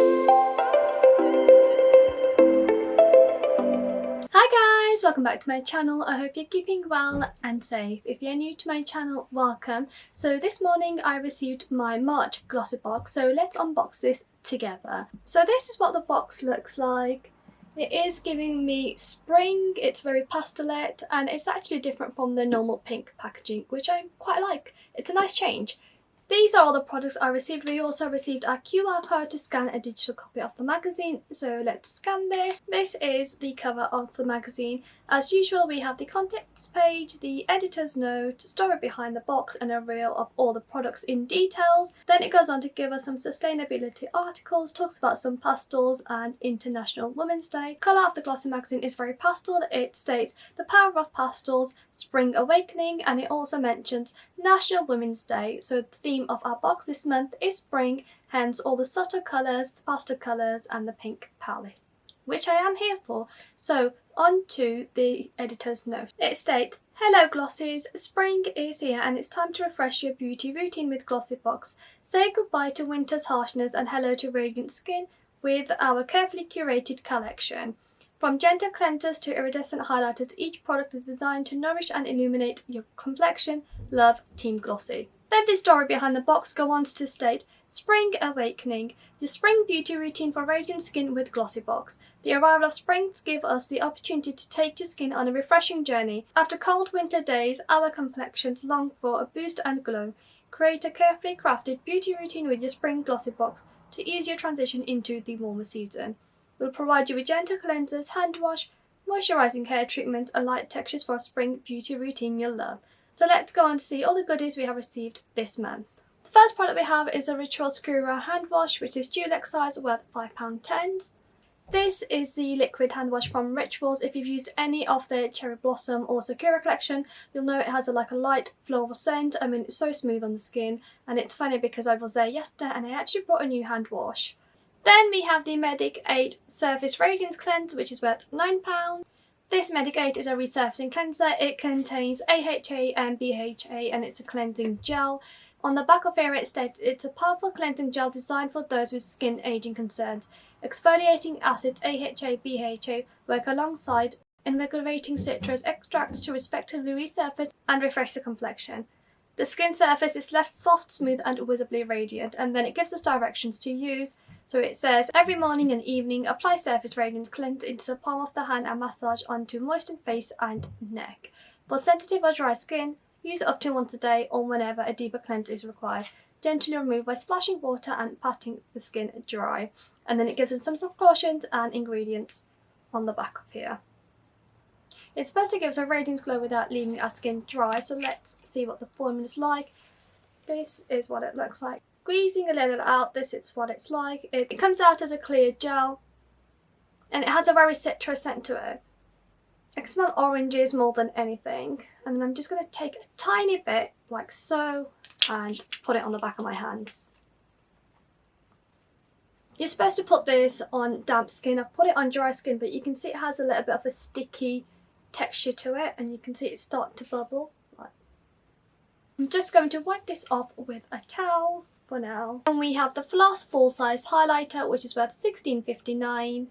Hi guys, welcome back to my channel. I hope you're keeping well and safe. If you're new to my channel, welcome. So this morning I received my March Glossybox, so let's unbox this together. So this is what the box looks like. It is giving me spring, it's very pastelette, and it's actually different from the normal pink packaging, which I quite like. It's a nice change. These are all the products I received. We also received our QR code to scan a digital copy of the magazine, so let's scan this. This is the cover of the magazine. As usual, we have the contents page, the editor's note, story behind the box, and a reel of all the products in details. Then it goes on to give us some sustainability articles, talks about some pastels and International Women's Day. Colour of the glossy magazine is very pastel. It states the power of pastels, spring awakening, and it also mentions National Women's Day. So the theme of our box this month is spring, hence all the subtle colours, the pastel colours, and the pink palette, which I am here for. So on to the editor's note. It states, "Hello Glossies, spring is here and it's time to refresh your beauty routine with Glossybox. Say goodbye to winter's harshness and hello to radiant skin with our carefully curated collection. From gentle cleansers to iridescent highlighters, each product is designed to nourish and illuminate your complexion. Love, Team Glossy." Then the story behind the box goes on to state, "Spring Awakening, your spring beauty routine for radiant skin with Glossybox. The arrival of spring gives us the opportunity to take your skin on a refreshing journey. After cold winter days, our complexions long for a boost and glow. Create a carefully crafted beauty routine with your spring Glossybox to ease your transition into the warmer season. We'll provide you with gentle cleansers, hand wash, moisturising hair treatments, and light textures for a spring beauty routine you'll love." So let's go on to see all the goodies we have received this month. The first product we have is a Ritual Scura hand wash, which is dulux size, worth £5.10. This is the liquid hand wash from Rituals. If you've used any of the Cherry Blossom or Sakura collection, you'll know it has a light floral scent. I mean, it's so smooth on the skin, and it's funny because I was there yesterday and I actually brought a new hand wash. Then we have the Medic 8 Surface Radiance Cleanse, which is worth £9. This Medic 8 is a resurfacing cleanser. It contains AHA and BHA and it's a cleansing gel. On the back of here it states it's a powerful cleansing gel designed for those with skin aging concerns. Exfoliating acids AHA, BHA work alongside invigorating citrus extracts to respectively resurface and refresh the complexion. The skin surface is left soft, smooth and visibly radiant, and then it gives us directions to use. So it says, every morning and evening, apply surface radiance cleanse into the palm of the hand and massage onto moistened face and neck. For sensitive or dry skin, use it up to once a day or whenever a deeper cleanse is required. Gently remove by splashing water and patting the skin dry. And then it gives us some precautions and ingredients on the back of here. It's supposed to give us a radiance glow without leaving our skin dry, so let's see what the formula is like. This is what it looks like. Squeezing a little out, this is what it's like. It comes out as a clear gel and it has a very citrus scent to it. I can smell oranges more than anything, and then I'm just going to take a tiny bit like so and put it on the back of my hands. You're supposed to put this on damp skin. I've put it on dry skin, but you can see it has a little bit of a sticky texture to it and you can see it start to bubble. I'm just going to wipe this off with a towel for now. And we have the Floss full size highlighter, which is worth £16.59.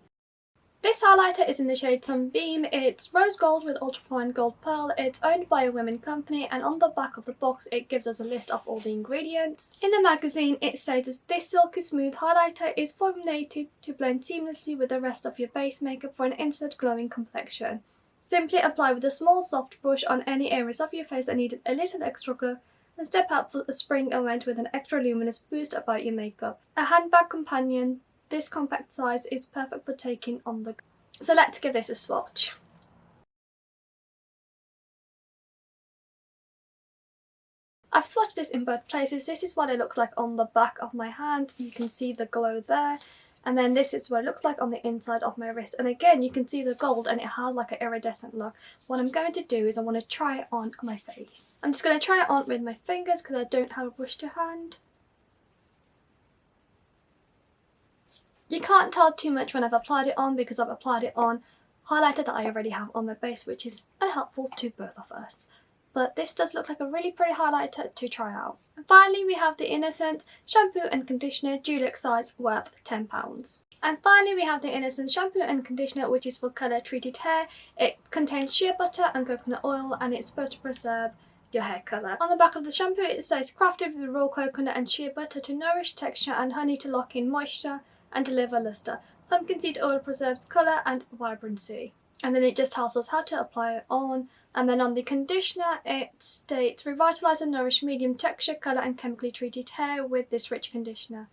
This highlighter is in the shade Sunbeam. It's rose gold with ultrafine gold pearl. It's owned by a women company, and on the back of the box it gives us a list of all the ingredients. In the magazine it says this silky smooth highlighter is formulated to blend seamlessly with the rest of your base makeup for an instant glowing complexion. Simply apply with a small soft brush on any areas of your face that need a little extra glow and step out for the spring event with an extra luminous boost about your makeup. A handbag companion, this compact size is perfect for taking on the go. So let's give this a swatch. I've swatched this in both places. This is what it looks like on the back of my hand. You can see the glow there. And then this is what it looks like on the inside of my wrist. And again, you can see the gold and it has like an iridescent look. What I'm going to do is I want to try it on my face. I'm just going to try it on with my fingers because I don't have a brush to hand. You can't tell too much when I've applied it on because I've applied it on highlighter that I already have on my base, which is unhelpful to both of us. but this does look like a really pretty highlighter to try out. And finally we have the Innocence Shampoo and Conditioner Dulux size worth £10. And finally we have the Innocence Shampoo and Conditioner, which is for colour treated hair. It contains shea butter and coconut oil, and it's supposed to preserve your hair colour. On the back of the shampoo it says crafted with raw coconut and shea butter to nourish texture and honey to lock in moisture and deliver lustre. Pumpkin seed oil preserves colour and vibrancy. And then it just tells us how to apply it on. And then on the conditioner it states revitalise and nourish medium texture, colour and chemically treated hair with this rich conditioner.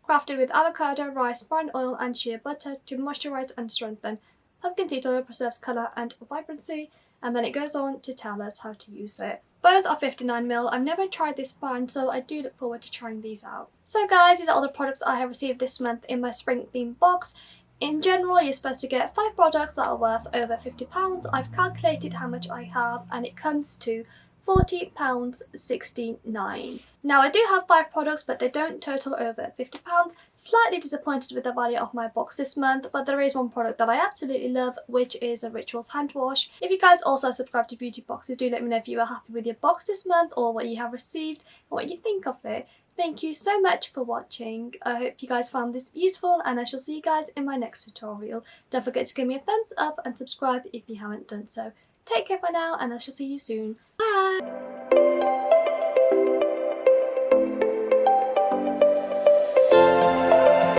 Crafted with avocado, rice, bran oil and shea butter to moisturise and strengthen. Pumpkin seed oil preserves colour and vibrancy. And then it goes on to tell us how to use it. Both are 59ml. I've never tried this brand, so I do look forward to trying these out. So guys, these are all the products I have received this month in my spring theme box. In general, you're supposed to get 5 products that are worth over £50. I've calculated how much I have and it comes to £40.69. Now I do have 5 products, but they don't total over £50. Slightly disappointed with the value of my box this month, but there is one product that I absolutely love, which is a Rituals hand wash. If you guys also subscribe to beauty boxes, do let me know if you are happy with your box this month or what you have received and what you think of it. Thank you so much for watching. I hope you guys found this useful and I shall see you guys in my next tutorial. Don't forget to give me a thumbs up and subscribe if you haven't done so. Take care for now and I shall see you soon. Bye!